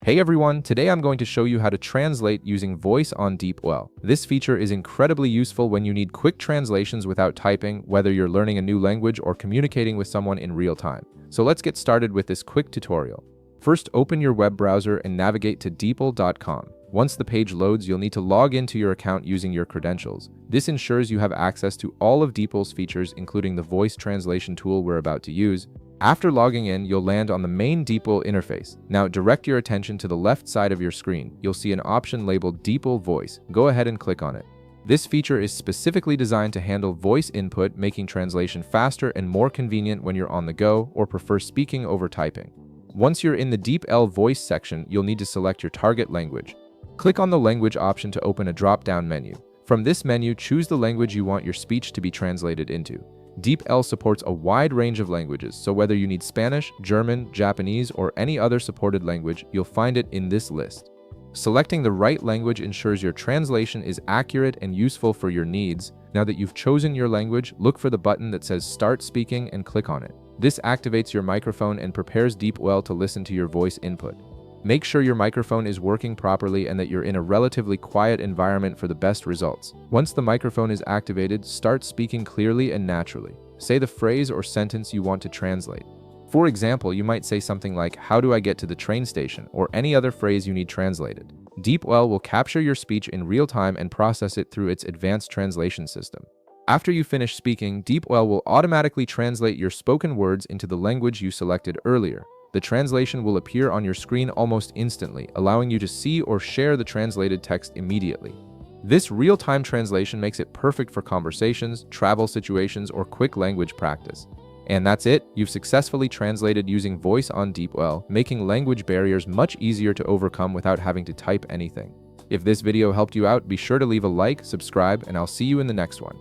Hey everyone, today I'm going to show you how to translate using voice on Deepl. This feature is incredibly useful when you need quick translations without typing, whether you're learning a new language or communicating with someone in real time. So let's get started with this quick tutorial. First, open your web browser and navigate to deepl.com. Once the page loads, you'll need to log into your account using your credentials. This ensures you have access to all of Deepl's features, including the voice translation tool we're about to use. After logging in, you'll land on the main Deepl interface. Now, direct your attention to the left side of your screen. You'll see an option labeled Deepl Voice. Go ahead and click on it. This feature is specifically designed to handle voice input, making translation faster and more convenient when you're on the go or prefer speaking over typing. Once you're in the Deepl Voice section, you'll need to select your target language. Click on the language option to open a drop-down menu. From this menu, choose the language you want your speech to be translated into. Deepl supports a wide range of languages, so whether you need Spanish, German, Japanese, or any other supported language, you'll find it in this list. Selecting the right language ensures your translation is accurate and useful for your needs. Now that you've chosen your language, look for the button that says Start Speaking and click on it. This activates your microphone and prepares Deepl to listen to your voice input. Make sure your microphone is working properly and that you're in a relatively quiet environment for the best results. Once the microphone is activated, start speaking clearly and naturally. Say the phrase or sentence you want to translate. For example, you might say something like, "How do I get to the train station?" or any other phrase you need translated. Deepl will capture your speech in real time and process it through its advanced translation system. After you finish speaking, Deepl will automatically translate your spoken words into the language you selected earlier. The translation will appear on your screen almost instantly, allowing you to see or share the translated text immediately. This real-time translation makes it perfect for conversations, travel situations, or quick language practice. And that's it, you've successfully translated using voice on Deepl, making language barriers much easier to overcome without having to type anything. If this video helped you out, be sure to leave a like, subscribe, and I'll see you in the next one.